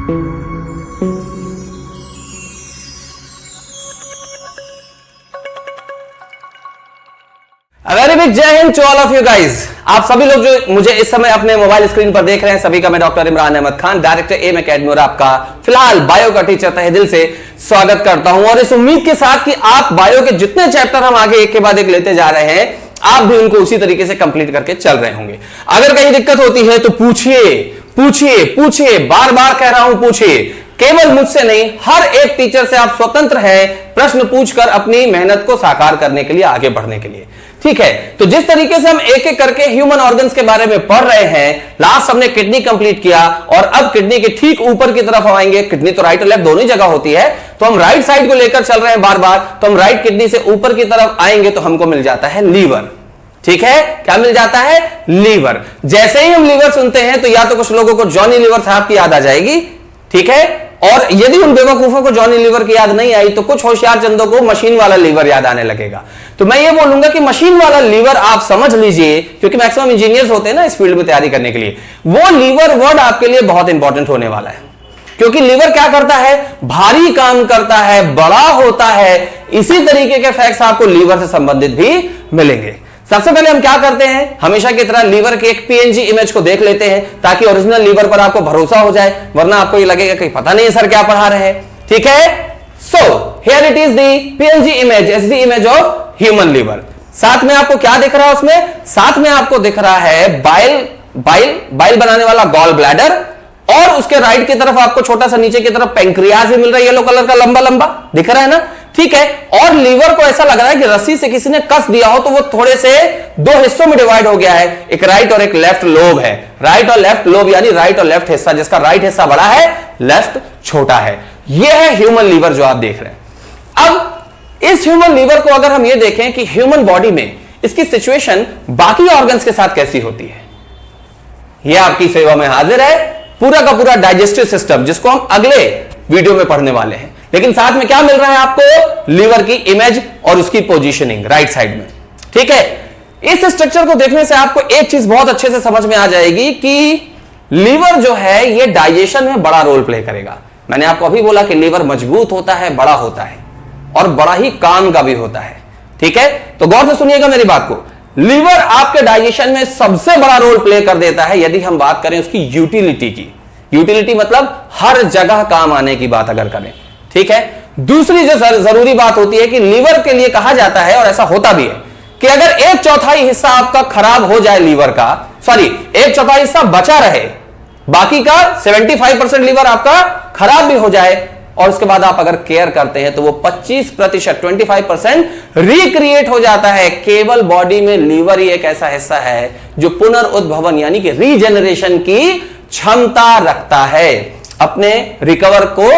Very big जय हिंद to all of you guys. आप सभी लोग जो मुझे इस समय अपने मोबाइल स्क्रीन पर देख रहे हैं, सभी का मैं doctor Imran Ahmed Khan, director M academy और आपका फिलहाल बायो का टीचर तहे दिल से स्वागत करता हूं। और इस उम्मीद के साथ कि आप बायो के जितने चैप्टर हम आगे एक के बाद एक लेते जा रहे हैं, आप भी उनको उसी तरीके से कंप्लीट करके चल रहे होंगे। अगर कहीं दिक्कत होती है तो पूछिए पूछिए पूछिए, बार बार कह रहा हूं पूछिए। केवल मुझसे नहीं, हर एक टीचर से आप स्वतंत्र हैं प्रश्न पूछकर अपनी मेहनत को साकार करने के लिए, आगे बढ़ने के लिए। ठीक है, तो जिस तरीके से हम एक एक करके ह्यूमन ऑर्गन्स के बारे में पढ़ रहे हैं, लास्ट हमने किडनी कंप्लीट किया और अब किडनी के ठीक ऊपर की तरफ आएंगे। किडनी तो राइट और लेफ्ट दोनों ही जगह होती है, तो हम राइट साइड को लेकर चल रहे हैं बार बार। तो हम राइट किडनी से ऊपर की तरफ आएंगे तो हमको मिल जाता है लीवर। ठीक है, क्या मिल जाता है? लीवर। जैसे ही हम लीवर सुनते हैं तो या तो कुछ लोगों को जॉनी लीवर साहब की याद आ जाएगी, ठीक है, और यदि उन बेवकूफों को जॉनी लीवर की याद नहीं आई तो कुछ होशियार चंदों को मशीन वाला लीवर याद आने लगेगा। तो मैं ये बोलूंगा कि मशीन वाला लीवर आप समझ लीजिए, क्योंकि मैक्सिमम इंजीनियर्स होते हैं ना इस फील्ड में तैयारी करने के लिए, वो लीवर वर्ड आपके लिए बहुत इंपॉर्टेंट होने वाला है। क्योंकि लीवर क्या करता है? भारी काम करता है, बड़ा होता है। इसी तरीके के फैक्ट्स आपको लीवर से संबंधित भी मिलेंगे। सबसे पहले हम क्या करते हैं, हमेशा की तरह लीवर के एक पीएनजी इमेज को देख लेते हैं ताकि ओरिजिनल लीवर पर आपको भरोसा हो जाए, वरना आपको ये लगेगा कि पता नहीं सर क्या पढ़ा रहे हैं। ठीक है, so here it is the PNG image, is the image of human liver. साथ में आपको क्या दिख रहा है उसमें? साथ में आपको दिख रहा है बाइल बनाने वाला गॉल ब्लैडर, और उसके राइट की तरफ आपको छोटा सा नीचे की तरफ पेंक्रियाज भी मिल रहा है, येलो कलर का लंबा लंबा दिख रहा है ना। ठीक है, और लीवर को ऐसा लग रहा है कि रस्सी से किसी ने कस दिया हो, तो वो थोड़े से दो हिस्सों में डिवाइड हो गया है, एक राइट और एक लेफ्ट लोब है। राइट और लेफ्ट लोब यानी राइट और लेफ्ट हिस्सा, जिसका राइट हिस्सा बड़ा है, लेफ्ट छोटा है। यह है ह्यूमन लीवर जो आप देख रहे हैं। अब इस ह्यूमन लीवर को अगर हम ये देखें कि ह्यूमन बॉडी में इसकी सिचुएशन बाकी ऑर्गन्स के साथ कैसी होती है, यह आपकी सेवा में हाजिर है, पूरा का पूरा डाइजेस्टिव सिस्टम, जिसको हम अगले वीडियो में पढ़ने वाले हैं। लेकिन साथ में क्या मिल रहा है आपको? लीवर की इमेज और उसकी पोजीशनिंग राइट साइड में। ठीक है, इस स्ट्रक्चर को देखने से आपको एक चीज बहुत अच्छे से समझ में आ जाएगी कि लीवर जो है ये डाइजेशन में बड़ा रोल प्ले करेगा। मैंने आपको अभी बोला कि लीवर मजबूत होता है, बड़ा होता है और बड़ा ही काम का भी होता है। ठीक है, तो गौर से सुनिएगा मेरी बात को। लीवर आपके डाइजेशन में सबसे बड़ा रोल प्ले कर देता है यदि हम बात करें उसकी यूटिलिटी की। यूटिलिटी मतलब हर जगह काम आने की बात अगर करें। ठीक है, दूसरी जो जरूरी बात होती है कि लीवर के लिए कहा जाता है, और ऐसा होता भी है, कि अगर 1/4 हिस्सा आपका खराब हो जाए लीवर का, सॉरी 1/4 हिस्सा बचा रहे, बाकी का 75% लीवर आपका खराब भी हो जाए, और उसके बाद आप अगर केयर करते हैं तो वो 25% 25% रिक्रिएट हो जाता है। केवल बॉडी में लीवर ही एक ऐसा हिस्सा है जो पुनर्उद्भवन यानी कि रीजेनरेशन की क्षमता रखता है, अपने रिकवर को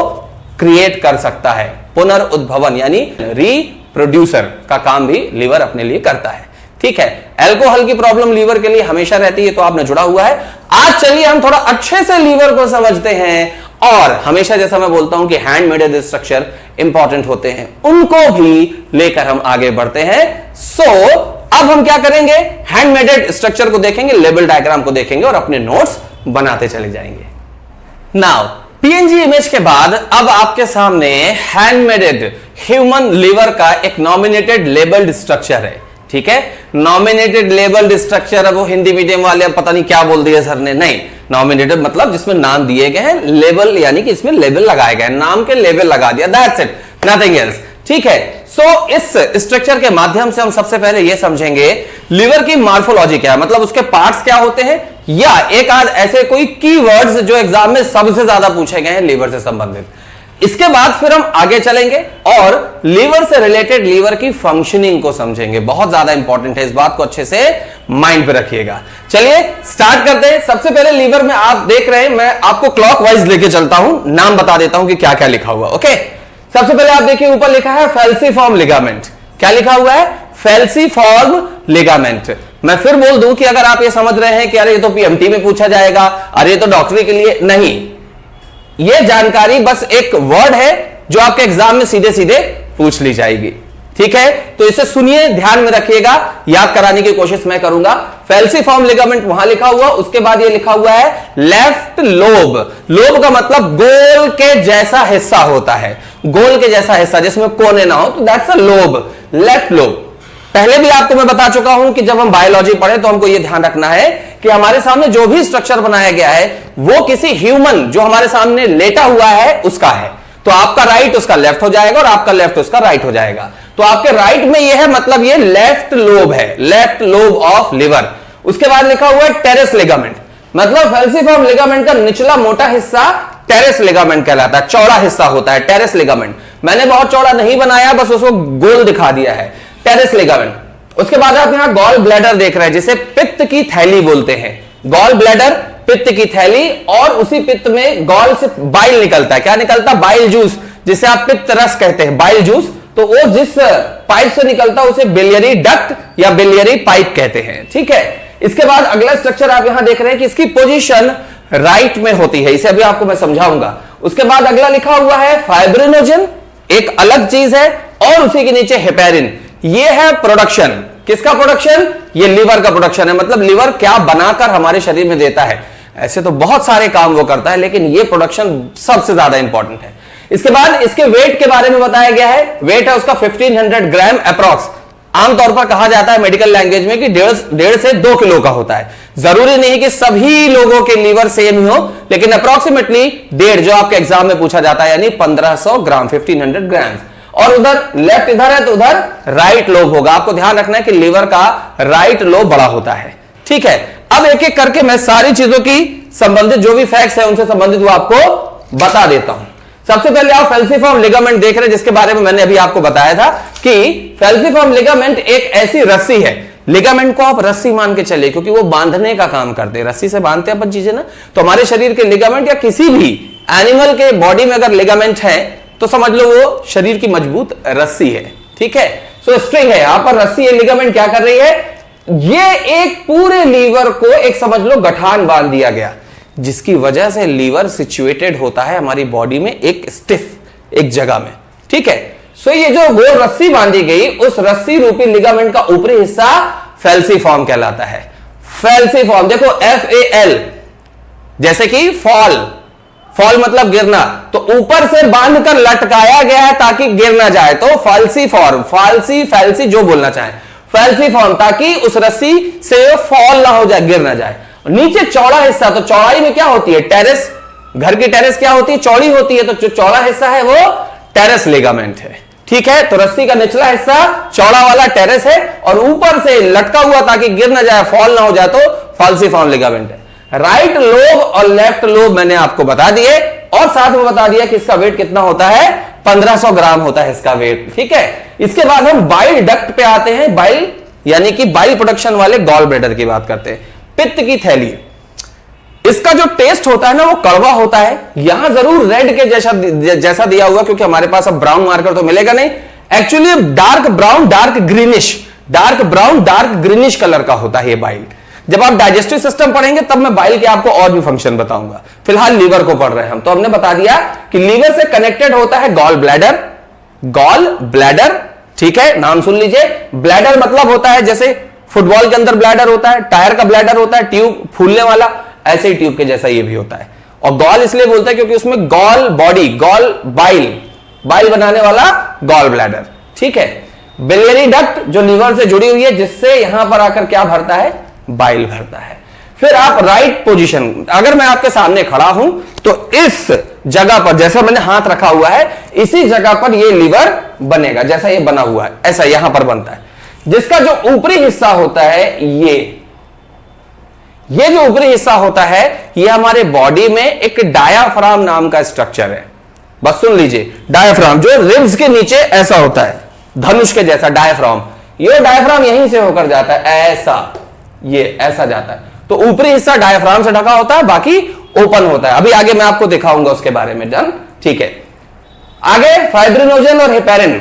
क्रिएट कर सकता है। पुनर्उद्भवन यानी रीप्रोड्यूसर का काम भी लीवर अपने लिए करता है। ठीक है, अल्कोहल की प्रॉब्लम लीवर के लिए हमेशा रहती है, तो आपने जुड़ा हुआ है। आज चलिए हम थोड़ा अच्छे से लीवर को समझते हैं, और हमेशा जैसा मैं बोलता हूं कि हैंडमेड स्ट्रक्चर इंपॉर्टेंट होते हैं, उनको भी लेकर हम आगे बढ़ते हैं। सो अब हम क्या करेंगे? हैंडमेडेड स्ट्रक्चर को देखेंगे, लेबल डायग्राम को देखेंगे और अपने नोट्स बनाते चले जाएंगे। नाउ पीएनजी इमेज के बाद अब आपके सामने हैंडमेडेड ह्यूमन लीवर का एक नॉमिनेटेड लेबल्ड स्ट्रक्चर है। ठीक है, नॉमिनेटेड लेबल्ड स्ट्रक्चर। अब वो हिंदी मीडियम वाले पता नहीं क्या बोल दिए सर ने, नहीं, नॉमिनेटेड मतलब जिसमें नाम दिए गए हैं, लेबल यानी कि इसमें लेबल लगाए गए, नाम के लेबल लगा दिया, दैट्स इट, नथिंग एल्स। ठीक है, सो इस स्ट्रक्चर के माध्यम से हम सबसे पहले यह समझेंगे लिवर की मॉर्फोलॉजी क्या है, मतलब उसके पार्ट्स क्या होते हैं, या एक आध ऐसे कोई कीवर्ड्स जो एग्जाम में सबसे ज्यादा पूछे गए हैं लीवर से संबंधित। इसके बाद फिर हम आगे चलेंगे और लीवर से रिलेटेड लीवर की फंक्शनिंग को समझेंगे। बहुत ज्यादा इंपॉर्टेंट है, इस बात को अच्छे से माइंड पे रखिएगा। चलिए स्टार्ट करते हैं। सबसे पहले लीवर में आप देख रहे हैं, मैं आपको क्लॉकवाइज लेके चलता हूं, नाम बता देता हूं कि क्या क्या लिखा हुआ। ओके, सबसे पहले आप देखिए ऊपर लिखा है फैल्सीफॉर्म लिगामेंट। क्या लिखा हुआ है? फैल्सीफॉर्म लिगामेंट। मैं फिर बोल दूं कि अगर आप ये समझ रहे हैं कि अरे ये तो पीएमटी में पूछा जाएगा, अरे ये तो डॉक्टरी के लिए, नहीं, ये जानकारी बस एक वर्ड है जो आपके एग्जाम में सीधे सीधे पूछ ली जाएगी। ठीक है, तो इसे सुनिए, ध्यान में रखिएगा, याद कराने की कोशिश मैं करूंगा। फैल्सीफॉर्म लिगामेंट वहां लिखा हुआ, उसके बाद ये लिखा हुआ है लेफ्ट लोब। लोब का मतलब गोल के जैसा हिस्सा होता है, गोल के जैसा हिस्सा जिसमें कोने ना हो, तो that's a lobe, left lobe. पहले भी आपको मैं बता चुका हूं कि जब हम बायोलॉजी पढ़े तो हमको यह ध्यान रखना है कि हमारे सामने जो भी स्ट्रक्चर बनाया गया है वो किसी ह्यूमन जो हमारे सामने लेटा हुआ है उसका है। तो आपका राइट उसका लेफ्ट हो जाएगा और आपका लेफ्ट उसका राइट हो जाएगा। तो आपके राइट में यह है, मतलब ये लेफ्ट लोब है, लेफ्ट लोब ऑफ लिवर। उसके बाद लिखा हुआ है टेरेस लिगामेंट, मतलब फैल्सीफॉर्म लिगामेंट का निचला मोटा हिस्सा टेरेस लिगामेंट कहलाता है, चौड़ा हिस्सा होता है टेरेस लिगामेंट। मैंने बहुत चौड़ा नहीं बनाया, बस उसको गोल दिखा दिया है, टेरेस लिगामेंट। उसके बाद आप यहां गॉल ब्लैडर देख रहे हैं, जिसे पित्त की थैली बोलते हैं। गॉल ब्लैडर, पित्त की थैली, और उसी पित्त में गॉल से बाइल निकलता है। क्या निकलता है? बाइल जूस, जिसे आप पित्त रस कहते हैं, बाइल जूस। तो वो जिस पाइप से निकलता है उसे बिलियरी डक्ट या बिलियरी पाइप कहते हैं, ठीक है। इसके बाद अगला स्ट्रक्चर आप यहां देख रहे हैं कि इसकी पोजीशन राइट में होती है, इसे अभी आपको मैं समझाऊंगा। उसके बाद अगला लिखा हुआ है फाइब्रिनोजन, एक अलग चीज है, और उसी के नीचे हेपेरिन। ये है प्रोडक्शन, किसका प्रोडक्शन? ये लीवर का प्रोडक्शन है, मतलब लीवर क्या बनाकर हमारे शरीर में देता है। ऐसे तो बहुत सारे काम वो करता है, लेकिन ये प्रोडक्शन सबसे ज्यादा इंपॉर्टेंट है। इसके बाद इसके वेट के बारे में बताया गया है, वेट है उसका 1500 ग्राम अप्रॉक्स। आमतौर पर कहा जाता है मेडिकल लैंग्वेज में कि 1.5 से 2 किलो का होता है। जरूरी नहीं कि सभी लोगों के लीवर सेम ही हो, लेकिन अप्रोक्सीमेटली 1.5 जो आपके एग्जाम में पूछा जाता है, यानी 1500 ग्राम, 1500 ग्राम। और उधर लेफ्ट इधर है तो उधर राइट लोब होगा। आपको ध्यान रखना है कि लीवर का राइट लोब बड़ा होता है, ठीक है। अब एक एक करके मैं सारी चीजों की संबंधित जो भी फैक्ट्स है उनसे संबंधित वो आपको बता देता हूं। सबसे पहले आप फैल्सीफॉर्म लिगामेंट देख रहे हैं, जिसके बारे में मैंने अभी आपको बताया था कि फैल्सीफॉर्म लिगामेंट एक ऐसी रस्सी है। लिगामेंट को आप रस्सी मान के चलिए, क्योंकि वो बांधने का काम करते हैं, रस्सी से बांधते हैं अपन चीजें ना। तो हमारे शरीर के लिगामेंट या किसी भी एनिमल के बॉडी में अगर लिगामेंट है तो समझ लो वो शरीर की मजबूत रस्सी है, ठीक है। सो स्ट्रिंग है, यहां पर रस्सी है, लिगामेंट क्या कर रही है? ये एक पूरे लीवर को एक समझ लो गठान बांध दिया गया, जिसकी वजह से लीवर सिचुएटेड होता है हमारी बॉडी में एक स्टिफ एक जगह में, ठीक है। सो ये जो गोल रस्सी बांधी गई, उस रस्सी रूपी लिगामेंट का ऊपरी हिस्सा फैल्सीफॉर्म कहलाता है। फैल्सीफॉर्म देखो, FAL, जैसे कि फॉल, फॉल मतलब गिरना, तो ऊपर से बांधकर लटकाया गया है ताकि गिर ना जाए, तो फैल्सीफॉर्म, फैल्सी जो बोलना चाहे, फैल्सीफॉर्म, ताकि उस रस्सी से फॉल ना हो जाए, गिर ना जाए। नीचे चौड़ा हिस्सा, तो चौड़ाई में क्या होती है? टेरेस, घर की टेरेस क्या होती है? चौड़ी होती है, तो जो चौड़ा हिस्सा है वो टेरेस लिगामेंट है, ठीक है। तो रस्सी का निचला हिस्सा चौड़ा वाला टेरेस है, और ऊपर से लटका हुआ ताकि गिर ना जाए, फॉल ना हो जाए, तो फैल्सीफॉर्म लिगामेंट है। राइट लोब और लेफ्ट लोब मैंने आपको बता दिए, और साथ में बता दिया कि इसका वेट कितना होता है, 1500 ग्राम होता है इसका वेट, ठीक है। इसके बाद हम बाइल डक्ट पे आते हैं, बाइल यानी कि बाइल प्रोडक्शन वाले गॉल ब्लैडर की बात करते हैं। पित्त की थैली, इसका जो टेस्ट होता है ना वो कड़वा होता है। यहां जरूर रेड के जैसा दिया हुआ, क्योंकि हमारे पास अब ब्राउन मार्कर तो मिलेगा नहीं, actually dark brown, dark greenish, dark brown, dark greenish colour का होता है ये बाइल। जब आप डाइजेस्टिव सिस्टम पढ़ेंगे तब मैं बाइल के आपको और भी फंक्शन बताऊंगा, फिलहाल लीवर को पढ़ रहे हैं हम। तो हमने बता दिया कि लीवर से कनेक्टेड होता है गॉल ब्लैडर, गॉल ब्लैडर, ठीक है, नाम सुन लीजिए। ब्लैडर मतलब होता है जैसे फुटबॉल के अंदर ब्लैडर होता है, टायर का ब्लैडर होता है, ट्यूब फूलने वाला, ऐसे ही ट्यूब के जैसा ये भी होता है। और गॉल इसलिए बोलते हैं क्योंकि उसमें gall body, gall bile, bile बनाने वाला गॉल ब्लैडर, ठीक है। बिलियरी डक्ट जो लीवर से जुड़ी हुई है, जिससे यहां पर आकर क्या भरता है? बाइल भरता है। फिर आप राइट पोजीशन, अगर मैं आपके सामने खड़ा हूं तो इस जगह पर, जैसा मैंने हाथ रखा हुआ है, इसी जगह पर यह लीवर बनेगा, जैसा ये बना हुआ है ऐसा यहां पर बनता है। जिसका जो ऊपरी हिस्सा होता है, ये जो ऊपरी हिस्सा होता है, ये हमारे बॉडी में एक डायाफ्राम नाम का स्ट्रक्चर है। बस सुन लीजिए, डायाफ्राम जो रिब्स के नीचे ऐसा होता है, धनुष के जैसा डायाफ्राम। ये डायाफ्राम यहीं से होकर जाता है, ऐसा, ये ऐसा जाता है। तो ऊपरी हिस्सा डायाफ्राम से ढका होता है, बाकी ओपन होता है। अभी आगे मैं आपको दिखाऊंगा उसके बारे में, डन, ठीक है। आगे फाइब्रिनोजन और हेपेरिन,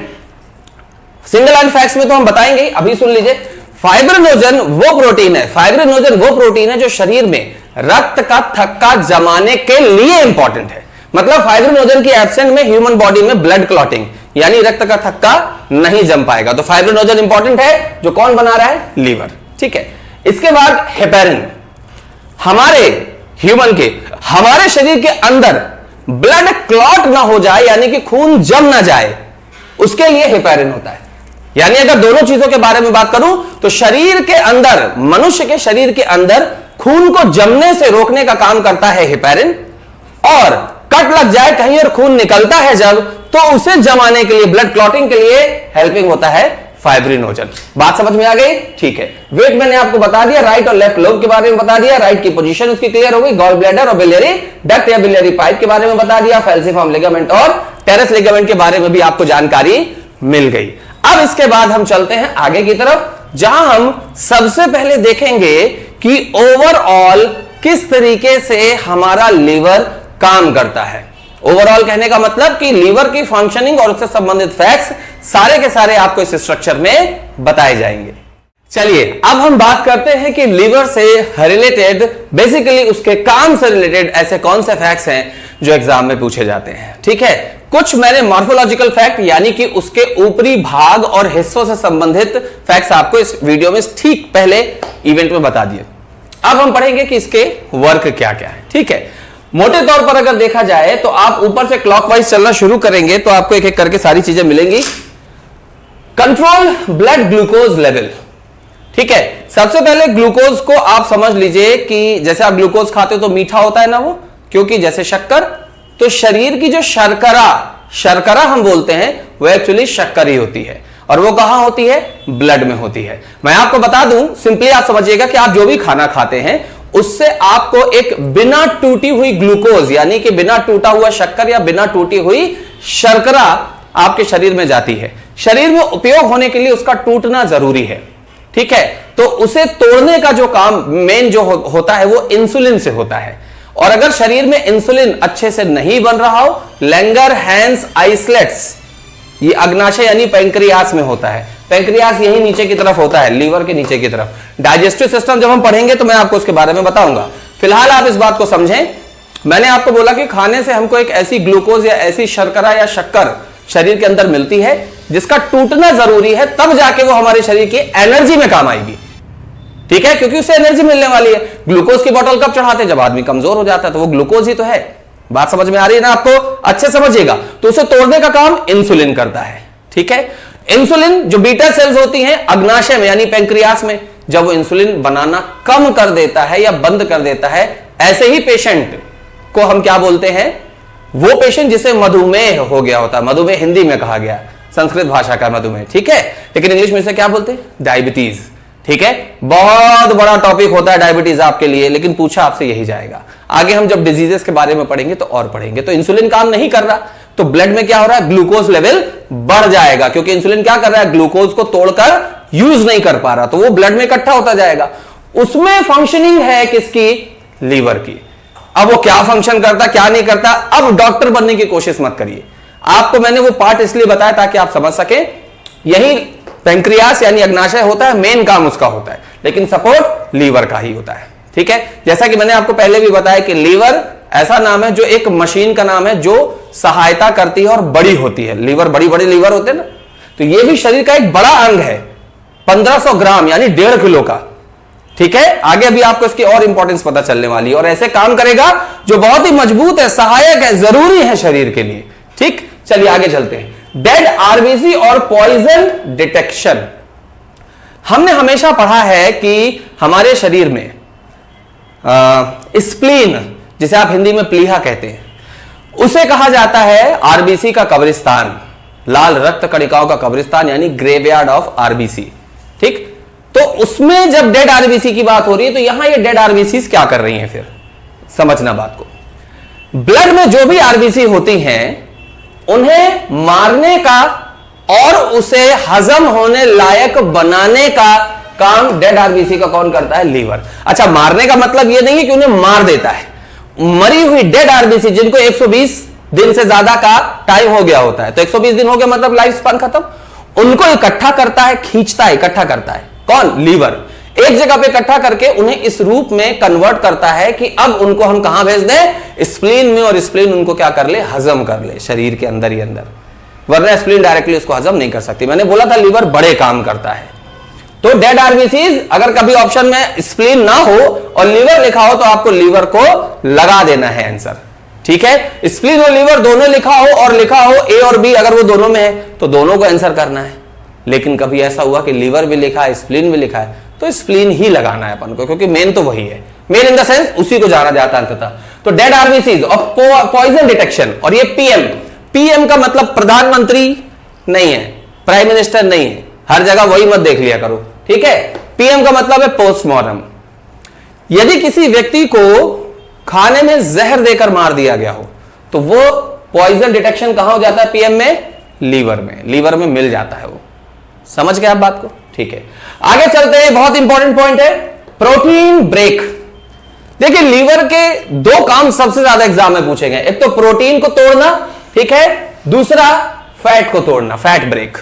सिंगल लाइन फैक्ट्स में तो हम बताएंगे, अभी सुन लीजिए। फाइब्रिनोजन वो प्रोटीन है, फाइब्रिनोजन वो प्रोटीन है जो शरीर में रक्त का थक्का जमाने के लिए इंपॉर्टेंट है। मतलब फाइब्रिनोजन की एब्सेंट में ह्यूमन बॉडी में ब्लड क्लॉटिंग यानी रक्त का थक्का नहीं जम पाएगा। तो फाइब्रिनोजन इंपॉर्टेंट है, जो कौन बना रहा है? लीवर। ठीक है, इसके बाद हेपेरिन। हमारे ह्यूमन के, हमारे शरीर के अंदर ब्लड क्लॉट ना हो जाए, यानी कि खून जम ना जाए, उसके लिए हेपेरिन होता है। यानी अगर दोनों चीजों के बारे में बात करूं तो शरीर के अंदर, मनुष्य के शरीर के अंदर खून को जमने से रोकने का काम करता है हेपेरिन, और कट लग जाए कहीं और खून निकलता है जब, तो उसे जमाने के लिए, ब्लड क्लॉटिंग के लिए हेल्पिंग होता है फाइब्रिनोजन। बात समझ में आ गई? ठीक है, वेट मैंने आपको बता दिया, राइट और लेफ्ट लोब के बारे में बता दिया, राइट की पोजीशन उसकी क्लियर हो गई, गॉल ब्लैडर और बिलियरी डक्ट या बिलियरी पाइप के बारे में बता दिया, फैल्सिफॉर्म लिगामेंट और टेरेस लिगामेंट के बारे में भी आपको जानकारी मिल गई। अब इसके बाद हम चलते हैं आगे की तरफ, जहां हम सबसे पहले देखेंगे कि ओवरऑल किस तरीके से हमारा लीवर काम करता है। ओवरऑल कहने का मतलब कि लीवर की फंक्शनिंग और उससे संबंधित फैक्ट्स सारे के सारे आपको इस स्ट्रक्चर में बताए जाएंगे। चलिए अब हम बात करते हैं कि लीवर से रिलेटेड, बेसिकली उसके काम से रिलेटेड ऐसे कौन से फैक्ट्स हैं जो एग्जाम में पूछे जाते हैं। ठीक है, कुछ मैंने मॉर्फोलॉजिकल फैक्ट यानी कि उसके ऊपरी भाग और हिस्सों से संबंधित फैक्ट्स आपको इस वीडियो में ठीक पहले इवेंट में बता दिए। अब हम पढ़ेंगे कि इसके वर्क क्या क्या है। ठीक है, मोटे तौर पर अगर देखा जाए तो आप ऊपर से क्लॉकवाइज चलना शुरू करेंगे तो आपको एक एक करके सारी चीजें मिलेंगी। Control blood glucose level. ठीक है, सबसे पहले ग्लूकोज को आप समझ लीजिए कि जैसे आप ग्लूकोज खाते हो तो मीठा होता है ना वो, क्योंकि जैसे शक्कर, तो शरीर की जो शर्करा हम बोलते हैं वो एक्चुअली शक्कर ही होती है, और वो कहां होती है? ब्लड में होती है। मैं आपको बता दूं, सिंपली आप समझिएगा कि आप जो भी खाना खाते हैं उससे आपको एक बिना टूटी हुई ग्लूकोज, यानी कि बिना टूटा हुआ शक्कर या बिना टूटी हुई शर्करा आपके शरीर में जाती है। शरीर में उपयोग होने के लिए उसका टूटना जरूरी है। ठीक है, तो उसे तोड़ने का जो काम मेन जो होता है वो इंसुलिन से होता है, और अगर शरीर में इंसुलिन अच्छे से नहीं बन रहा हो, लैंगरहैंस आइसलेट्स, ये अग्नाशय यानी पैंक्रियास में होता है। पैंक्रियास यही नीचे की तरफ होता है, लीवर के नीचे की तरफ। डाइजेस्टिव सिस्टम जब हम पढ़ेंगे तो मैं आपको उसके बारे में बताऊंगा। फिलहाल आप इस बात को समझें, मैंने आपको बोला कि खाने से हमको एक ऐसी ग्लूकोज या ऐसी शर्करा या शक्कर शरीर के अंदर मिलती है जिसका टूटना जरूरी है, तब जाके वो हमारे शरीर की एनर्जी में काम आएगी। ठीक है, क्योंकि उससे एनर्जी मिलने वाली है। ग्लूकोज की बोतल कब चढ़ाते? जब आदमी कमजोर हो जाता है, तो वो ग्लूकोज ही तो है। बात समझ में आ रही है ना आपको? अच्छे समझिएगा। तो उसे तोड़ने का काम इंसुलिन करता है। ठीक है, इंसुलिन जो बीटा सेल्स होती हैं अग्नाशय में यानी पैंक्रियास में, जब वो इंसुलिन बनाना कम कर देता है या बंद कर देता है, ऐसे ही पेशेंट को हम क्या बोलते हैं? वो पेशेंट जिसे मधुमेह हो गया होता है। मधुमेह हिंदी में कहा गया, संस्कृत भाषा का मधुमेह। ठीक है, लेकिन इंग्लिश में इसे क्या बोलते हैं? डायबिटीज। ठीक है, बहुत बड़ा टॉपिक होता है डायबिटीज आपके लिए, लेकिन पूछा आपसे यही जाएगा। आगे हम जब डिजीजेस के बारे में पढ़ेंगे तो और पढ़ेंगे। तो इंसुलिन काम नहीं कर रहा, तो ब्लड में क्या हो रहा है? ग्लूकोज लेवल बढ़ जाएगा, क्योंकि इंसुलिन क्या कर रहा है? ग्लूकोज को तोड़कर यूज नहीं कर पा रहा, तो वो ब्लड में इकट्ठा होता जाएगा। उसमें फंक्शनिंग है किसकी? लीवर की। अब वो क्या फंक्शन करता, क्या नहीं करता, अब डॉक्टर बनने की कोशिश मत करिए। आपको मैंने वो पार्ट इसलिए बताया ताकि आप समझ सके। यही पैंक्रियास यानी अग्नाशय होता है, मेन काम उसका होता है, लेकिन सपोर्ट लीवर का ही होता है। ठीक है, जैसा कि मैंने आपको पहले भी बताया कि लीवर ऐसा नाम है जो एक मशीन का नाम है जो सहायता करती है और बड़ी होती है। लीवर, बड़ी बड़ी लीवर होते हैं ना, तो ये भी शरीर का एक बड़ा अंग है, 1500 ग्राम यानी 1.5 किलो का। ठीक है, आगे अभी आपको इसकी और इंपॉर्टेंस पता चलने वाली है, और ऐसे काम करेगा जो बहुत ही मजबूत है, सहायक है, जरूरी है शरीर के लिए। ठीक, चलिए आगे चलते हैं। डेड आरबीसी और पॉइजन डिटेक्शन। हमने हमेशा पढ़ा है कि हमारे शरीर में स्प्लीन, जिसे आप हिंदी में प्लीहा कहते हैं, उसे कहा जाता है आरबीसी का कब्रिस्तान, लाल रक्त कणिकाओं का कब्रिस्तान यानी ग्रेवयार्ड ऑफ आरबीसी। ठीक, तो उसमें जब डेड आरबीसी की बात हो रही है तो यहां ये डेड आरबीसी क्या कर रही हैं? फिर समझना बात को। ब्लड में जो भी आरबीसी होती हैं उन्हें मारने का और उसे हजम होने लायक बनाने का काम डेड आरबीसी का कौन करता है? लीवर। अच्छा, मारने का मतलब यह नहीं है कि उन्हें मार देता है। मरी हुई डेड आरबीसी जिनको 120 दिन से ज्यादा का टाइम हो गया होता है, तो 120 दिन हो गया मतलब लाइफ स्पान खत्म, उनको इकट्ठा करता है, खींचता है, इकट्ठा करता है। कौन? लीवर। एक जगह पे इकट्ठा करके उन्हें इस रूप में कन्वर्ट करता है कि अब उनको हम कहां भेज दें? स्प्लीन में, और स्प्लीन उनको क्या कर ले? हजम कर ले शरीर के अंदर ही अंदर। वरना स्प्लीन डायरेक्टली उसको हजम नहीं कर सकती। मैंने बोला था लीवर बड़े काम करता है। तो डेड आरबीसीज अगर कभी ऑप्शन में स्प्लीन ना हो और लीवर लिखा हो तो आपको लीवर को लगा देना है आंसर, ठीक है। स्प्लीन और लीवर दोनों लिखा हो और लिखा हो ए और बी, अगर वो दोनों में है तो दोनों को आंसर करना है। लेकिन कभी ऐसा हुआ कि लीवर भी लिखा है स्प्लीन भी लिखा है तो स्प्लीन ही लगाना है अपन को, क्योंकि मेन तो वही है, मेन इन द सेंस उसी को जाना जाता है अंततः। तो डेड आरबीसीज और पॉइजन डिटेक्शन। और ये पीएम, पीएम का मतलब प्रधानमंत्री नहीं है, प्राइम मिनिस्टर नहीं है, हर जगह वही मत देख लिया करो, ठीक है। पीएम का मतलब है पोस्टमार्टम। यदि किसी व्यक्ति को खाने में जहर देकर मार दिया गया हो तो वो पॉइजन डिटेक्शन कहां हो जाता है? पीएम में, लीवर में, लीवर में मिल जाता है वो। समझ गए आप बात को, ठीक है। आगे चलते हैं, बहुत इंपॉर्टेंट पॉइंट है प्रोटीन ब्रेक। देखिए लीवर के दो काम सबसे ज्यादा एग्जाम में पूछे गए, एक तो प्रोटीन को तोड़ना, ठीक है, दूसरा फैट को तोड़ना, फैट ब्रेक।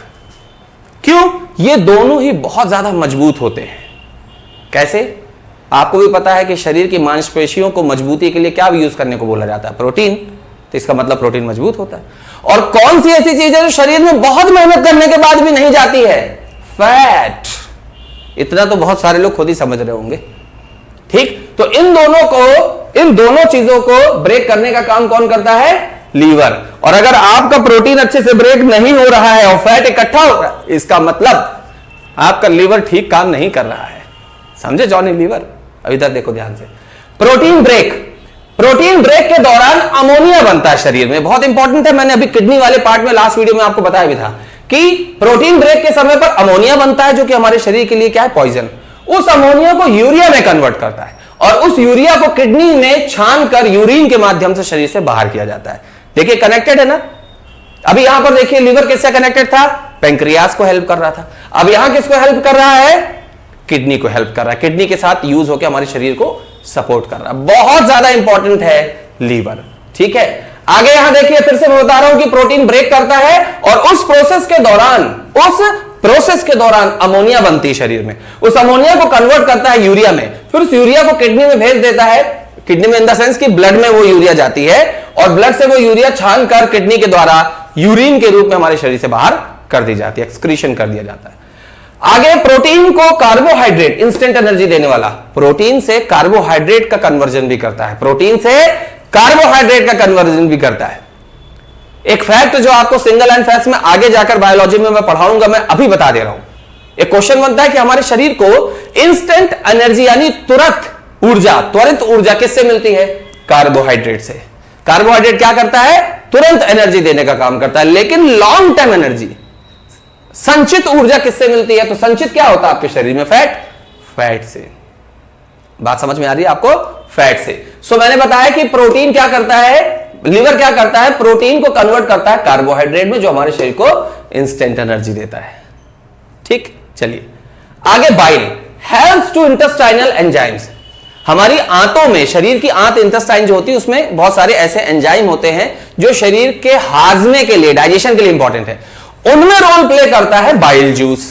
क्यों? ये दोनों ही बहुत ज्यादा मजबूत होते हैं। कैसे? आपको भी पता है कि शरीर की मांसपेशियों को मजबूती के लिए क्या यूज करने को बोला जाता है? प्रोटीन। तो इसका मतलब प्रोटीन मजबूत होता है। और कौन सी ऐसी चीज है जो शरीर में बहुत मेहनत करने के बाद भी नहीं जाती है? फैट। इतना तो बहुत सारे लोग खुद ही समझ रहे होंगे, ठीक। तो इन दोनों चीजों को ब्रेक करने का काम कौन करता है? लीवर। और अगर आपका प्रोटीन अच्छे से ब्रेक नहीं हो रहा है और फैट इकट्ठा हो रहा है, इसका मतलब आपका लीवर ठीक काम नहीं कर रहा है। समझे जॉनी लीवर? अभी तक देखो ध्यान से। प्रोटीन ब्रेक, प्रोटीन ब्रेक के दौरान अमोनिया बनता है शरीर में, बहुत इंपॉर्टेंट है। मैंने अभी किडनी वाले पार्ट में लास्ट वीडियो में आपको बताया भी था कि प्रोटीन ब्रेक के समय पर अमोनिया बनता है जो कि हमारे शरीर के लिए क्या है? पॉइजन। उस अमोनिया को यूरिया में कन्वर्ट करता है और उस यूरिया को किडनी में छान कर यूरिन के माध्यम से शरीर से बाहर किया जाता है। देखिए कनेक्टेड है ना। अभी यहां पर देखिए लीवर किससे कनेक्टेड था? पेंक्रियास को हेल्प कर रहा था। अब यहां किसको हेल्प कर रहा है? किडनी को हेल्प कर रहा है। किडनी के साथ यूज होकर हमारे शरीर को सपोर्ट कर रहा है। बहुत ज्यादा इंपॉर्टेंट है लीवर, ठीक है। आगे यहां देखिए, फिर से मैं बता रहा हूं कि प्रोटीन ब्रेक करता है और उस प्रोसेस के दौरान अमोनिया बनती है शरीर में। उस अमोनिया को कन्वर्ट करता है यूरिया में, फिर उस यूरिया को किडनी में भेज देता है। किडनी में इन द सेंस कि ब्लड में वो यूरिया जाती है और ब्लड से वो यूरिया छान कर किडनी के द्वारा यूरिन के रूप में हमारे शरीर से बाहर कर दी जाती है, एक्सक्रीशन कर दिया जाता है। आगे प्रोटीन को कार्बोहाइड्रेट, इंस्टेंट एनर्जी देने वाला, प्रोटीन से कार्बोहाइड्रेट का कन्वर्जन भी करता है, प्रोटीन से कार्बोहाइड्रेट का कन्वर्जन भी करता है। एक फैक्ट जो आपको सिंगल एंड फैक्ट्स में आगे जाकर बायोलॉजी में मैं पढ़ाऊंगा, मैं अभी बता दे रहा हूं। एक क्वेश्चन बनता है कि हमारे शरीर को इंस्टेंट एनर्जी यानी तुरंत ऊर्जा, त्वरित ऊर्जा किससे मिलती है? कार्बोहाइड्रेट से। कार्बोहाइड्रेट क्या करता है? तुरंत एनर्जी देने का काम करता है। लेकिन लॉन्ग टर्म एनर्जी, संचित ऊर्जा किससे मिलती है? तो संचित क्या होता है आपके शरीर में? फैट से। बात समझ में आ रही है आपको? फैट से। सो मैंने बताया कि प्रोटीन क्या करता है, लीवर क्या करता है? प्रोटीन को कन्वर्ट करता है कार्बोहाइड्रेट में, जो हमारे शरीर को इंस्टेंट एनर्जी देता है, ठीक। चलिए आगे, bile helps to intestinal enzymes. हमारी आंतों में, शरीर की आंत इंटेस्टाइन जो होती है, उसमें बहुत सारे ऐसे एंजाइम होते हैं जो शरीर के हाजमे के लिए, डाइजेशन के लिए इंपॉर्टेंट है। उनमें रोल प्ले करता है बाइल जूस।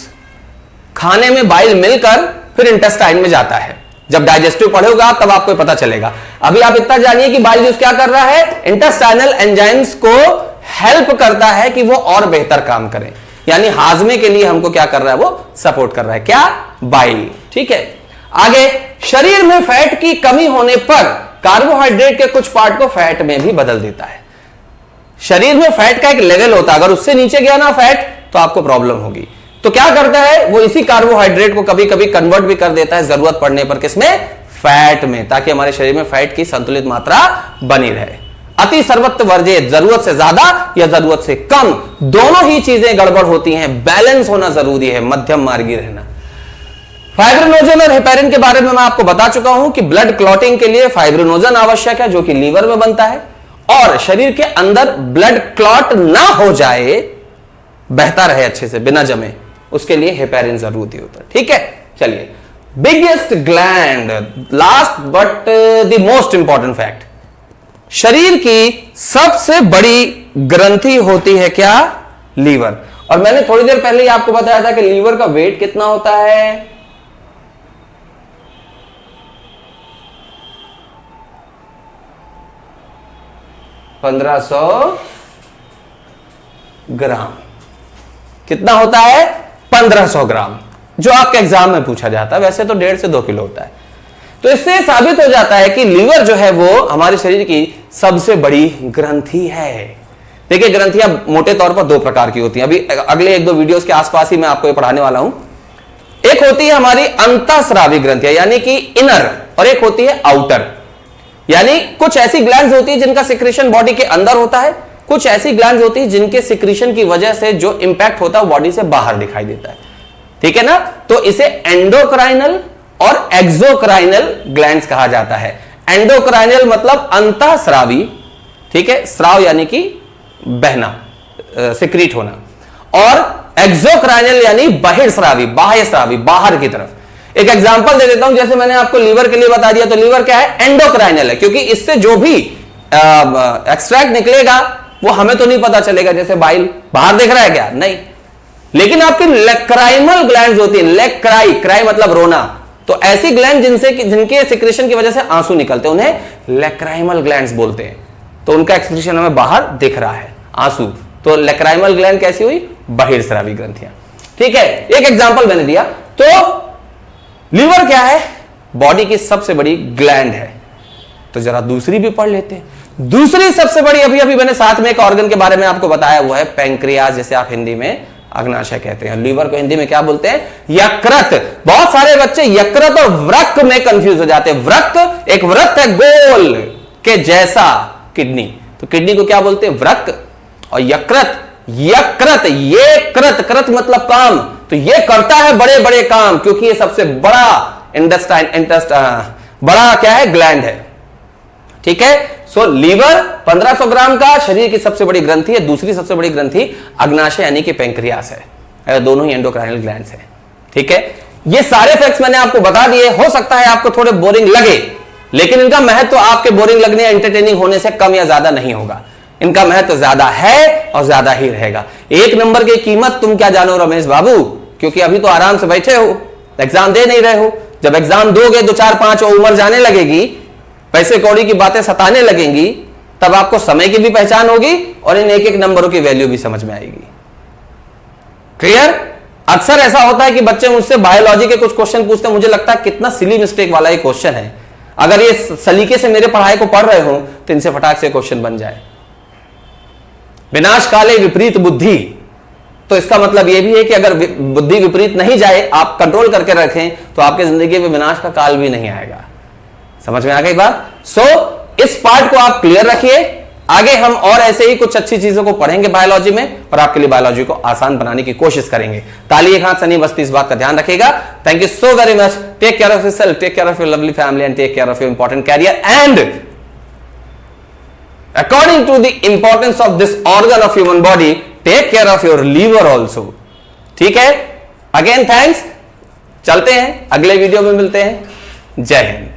खाने में बाइल मिलकर फिर इंटेस्टाइन में जाता है। जब डाइजेस्टिव पढ़ोगे तब आपको पता चलेगा। अभी आप इतना जानिए कि बाइल जूस क्या कर रहा है? इंटेस्टाइनल एंजाइम्स को हेल्प करता है कि वो और बेहतर काम करें, यानी हाजमे के लिए हमको क्या कर रहा है? वो सपोर्ट कर रहा है। क्या? बाइल, ठीक है। आगे, शरीर में फैट की कमी होने पर कार्बोहाइड्रेट के कुछ पार्ट को फैट में भी बदल देता है। शरीर में फैट का एक लेवल होता है, अगर उससे नीचे गया ना फैट तो आपको प्रॉब्लम होगी। तो क्या करता है वो? इसी कार्बोहाइड्रेट को कभी कभी कन्वर्ट भी कर देता है जरूरत पड़ने पर, किसमें? फैट में, ताकि हमारे शरीर में फैट की संतुलित मात्रा बनी रहे। अति सर्वत्र वर्जित, जरूरत से ज्यादा या जरूरत से कम, दोनों ही चीजें गड़बड़ होती हैं। बैलेंस होना जरूरी है, मध्यम मार्गी रहना। फाइब्रिनोजन और हेपेरिन के बारे में मैं आपको बता चुका हूं कि ब्लड क्लॉटिंग के लिए फाइब्रिनोजन आवश्यक है, जो कि लीवर में बनता है, और शरीर के अंदर ब्लड क्लॉट ना हो जाए, बहता रहे अच्छे से बिना जमे, उसके लिए हेपेरिन जरूरी होता है, ठीक है। चलिए, biggest gland, last but the most important fact, शरीर की सबसे बड़ी ग्रंथि होती है क्या? लीवर। और मैंने थोड़ी देर पहले ही आपको बताया था कि लीवर का वेट कितना होता है? 1500 ग्राम। कितना होता है? 1500 ग्राम, जो आपके एग्जाम में पूछा जाता है। वैसे तो 1.5 से 2 किलो होता है। तो इससे साबित हो जाता है कि लीवर जो है वो हमारे शरीर की सबसे बड़ी ग्रंथि है। देखिए, ग्रंथियां मोटे तौर पर 2 प्रकार की होती हैं। अभी अगले 1-2 वीडियोस के आसपास ही मैं आपको ये पढ़ाने वाला हूं। एक होती है हमारी अंतःस्रावी ग्रंथियां, यानी कि इनर, और एक होती है आउटर। यानी कुछ ऐसी ग्लैंड्स होती है जिनका सिक्रीशन बॉडी के अंदर होता है, कुछ ऐसी ग्लैंड्स होती है जिनके सिक्रीशन की वजह से जो इंपैक्ट होता है बॉडी से बाहर दिखाई देता है। ठीक है ना? तो इसे एंडोक्राइनल और एक्सोक्राइनल ग्लैंड्स कहा जाता है। एंडोक्राइनल मतलब अंतःस्रावी, ठीक है, स्राव यानी कि बहना, सिक्रीट होना, और एक्सोक्राइनल यानी बहिर्स्रावी, बाह्य स्रावी, बाहर की तरफ। एक एग्जांपल दे देता हूं, जैसे मैंने आपको लीवर के लिए बता दिया, तो लीवर क्या है? एंडोक्राइनल है, क्योंकि इससे जो भी एक्सट्रैक्ट निकलेगा वो हमें तो नहीं पता चलेगा। जैसे बाइल बाहर दिख रहा है क्या? नहीं। लेकिन आपकी लेक्राइमल ग्लैंड्स होती है। लेक्राई, क्राई मतलब रोना। तो ऐसी ग्लैंड जिनके सिक्रेशन की वजह से आंसू निकलते हैं उन्हें लेक्राइमल ग्लैंड्स बोलते हैं। तो उनका एक्सक्रीशन हमें बाहर दिख रहा है, आंसू। तो लेक्राइमल ग्लैंड कैसी हुई? बहिर्स्रावी ग्रंथियां। ठीक है, एक एग्जांपल मैंने दिया। तो लीवर क्या है? बॉडी की सबसे बड़ी ग्लैंड है। तो जरा दूसरी भी पढ़ लेते हैं। दूसरी सबसे बड़ी, अभी मैंने साथ में एक ऑर्गन के बारे में आपको बताया हुआ है, पैंक्रियाज, जैसे आप हिंदी में अग्नाशय कहते हैं। लीवर को हिंदी में क्या बोलते हैं? यकृत। बहुत सारे बच्चे यकृत और वृक्क में कंफ्यूज हो जाते हैं। वृक्क, एक वृत्त है गोल के जैसा, किडनी। तो किडनी को क्या बोलते हैं? वृक्क। और यकृत, यकृत, ये कृत मतलब काम। तो ये करता है बड़े बड़े काम, क्योंकि ये सबसे बड़ा बड़ा क्या है? ग्लैंड है। ठीक है। सो लीवर 1500 ग्राम का शरीर की सबसे बड़ी ग्रंथि है। दूसरी सबसे बड़ी ग्रंथि अग्नाशय यानी कि पैंक्रियास है। दोनों ही एंडोक्राइनल ग्लैंड्स हैं। ठीक है। ये सारे फैक्ट्स मैंने आपको बता दिए। हो सकता है आपको थोड़े बोरिंग लगे, लेकिन इनका महत्व तो आपके बोरिंग लगने या एंटरटेनिंग होने से कम या ज्यादा नहीं होगा। इनका महत्व तो ज्यादा है और ज्यादा ही रहेगा। 1 नंबर की कीमत तुम क्या जानो रमेश बाबू, क्योंकि अभी तो आराम से बैठे हो, एग्जाम दे नहीं रहे हो। जब एग्जाम दोगे 2 4 5 उम्र जाने लगेगी, पैसे कौड़ी की बातें सताने लगेंगी, तब आपको समय की भी पहचान होगी और इन एक एक नंबरों की वैल्यू भी समझ में आएगी। क्लियर? अक्सर ऐसा होता है कि बच्चे मुझसे बायोलॉजी के कुछ क्वेश्चन पूछते हैं, मुझे लगता है कितना सिली मिस्टेक वाला ये क्वेश्चन है। अगर ये सलीके से मेरे पढ़ाई को पढ़ रहे हो तो इनसे फटाक से क्वेश्चन बन जाए। विनाश काले विपरीत बुद्धि, तो इसका मतलब यह भी है कि अगर बुद्धि विपरीत नहीं जाए, आप कंट्रोल करके रखें, तो आपकी जिंदगी में विनाश का काल भी नहीं आएगा। समझ में आ गई बात? सो इस पार्ट को आप क्लियर रखिए। आगे हम और ऐसे ही कुछ अच्छी चीजों को पढ़ेंगे बायोलॉजी में, और आपके लिए बायोलॉजी को आसान बनाने की कोशिश करेंगे। ताली एक हाथ सनी बस्ती, इस बात का ध्यान रखिएगा। Thank you so very much. Take care of yourself, take care of your lovely family, and take care of your important career. And according to the importance of this organ of human body, take care of your liver also. ठीक है? Again thanks. चलते हैं, अगले video में मिलते हैं। जय हिंद।